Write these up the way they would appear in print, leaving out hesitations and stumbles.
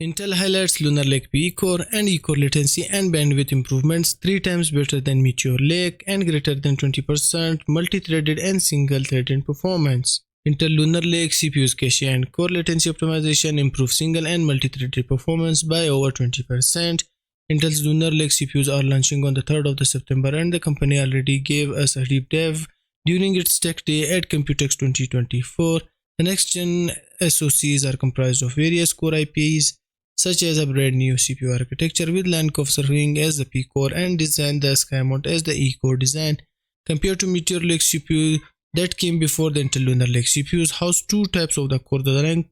Intel highlights Lunar Lake E-core and E-core latency and bandwidth improvements 3 times better than Meteor Lake and greater than 20% multi-threaded and single-threaded performance. Intel Lunar Lake CPUs cache and core latency optimization improve single and multi-threaded performance by over 20%. Intel's Lunar Lake CPUs are launching on the 3rd of September and the company already gave us a deep dive during its tech day at Computex 2024. The next-gen SoCs are comprised of various core IPs such as a brand new CPU architecture with Lion Cove serving as the P-core and design the Skymont as the E-core design. Compared to Meteor Lake CPU that came before, the Intel Lunar Lake CPUs house two types of the core. The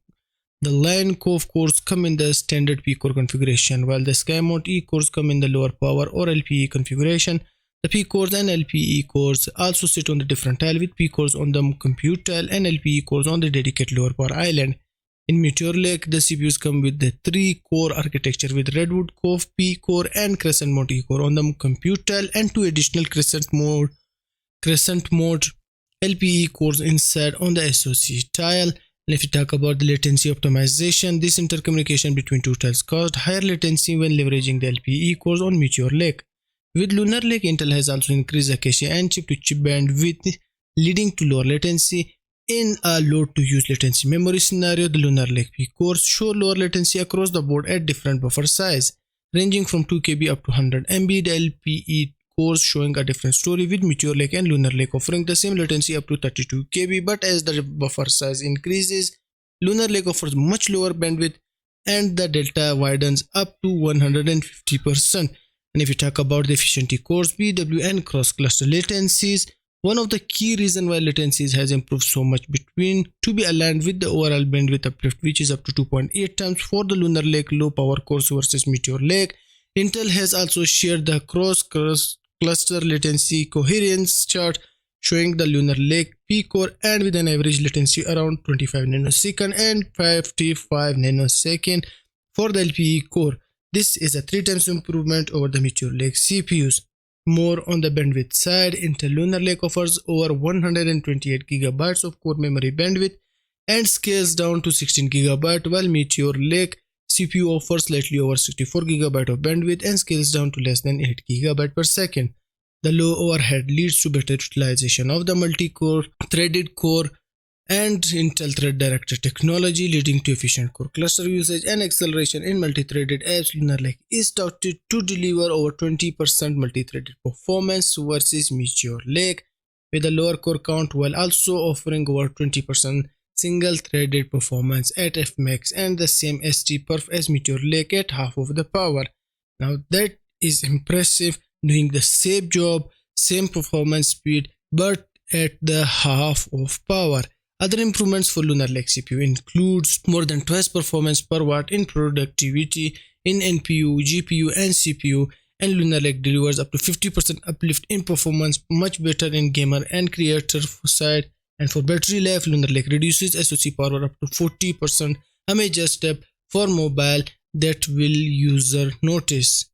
Lion Cove cores come in the standard P-core configuration, while the Skymont E-cores come in the lower power or LP-E configuration. The P-cores and LP-E cores also sit on the different tile, with P-cores on the compute tile and LP-E cores on the dedicated lower power island. In Meteor Lake, the CPUs come with the 3-core architecture with Redwood, Cove, P-core and Crestmont E-core on the compute tile and 2 additional Crestmont LP-E cores inside on the SoC tile. And if you talk about the latency optimization, this intercommunication between two tiles caused higher latency when leveraging the LP-E cores on Meteor Lake. With Lunar Lake, Intel has also increased the cache and chip-to-chip bandwidth, leading to lower latency. In a load-to-use latency memory scenario, the Lunar Lake P-cores show lower latency across the board at different buffer size, ranging from 2 KB up to 100 MB. The LP-E cores showing a different story, with Meteor Lake and Lunar Lake offering the same latency up to 32 KB, but as the buffer size increases, Lunar Lake offers much lower bandwidth and the delta widens up to 150%. And if you talk about the efficiency cores, BW and cross-cluster latencies, one of the key reasons why latencies has improved so much to be aligned with the overall bandwidth uplift, which is up to 2.8 times for the Lunar Lake low power cores versus Meteor Lake. Intel has also shared the cross-cluster latency coherence chart showing the Lunar Lake P-core and with an average latency around 25 nanosecond and 55 nanosecond for the LP-E core. This is a 3 times improvement over the Meteor Lake CPUs. More on the bandwidth side, Intel Lunar Lake offers over 128 GB of core memory bandwidth and scales down to 16 GB, while Meteor Lake CPU offers slightly over 64 GB of bandwidth and scales down to less than 8 GB per second. The low overhead leads to better utilization of the multi-core threaded core and Intel Thread Director technology, leading to efficient core cluster usage and acceleration in multi-threaded apps. Lunar Lake is touted to deliver over 20% multi-threaded performance versus Meteor Lake with a lower core count, while also offering over 20% single-threaded performance at Fmax and the same ST-perf as Meteor Lake at half of the power. Now that is impressive, doing the same job, same performance speed, but at the half of power. Other improvements for Lunar Lake CPU includes more than twice performance per watt in productivity in NPU, GPU and CPU, and Lunar Lake delivers up to 50% uplift in performance, much better in gamer and creator side. And for battery life, Lunar Lake reduces SoC power up to 40%, a major step for mobile that will user notice.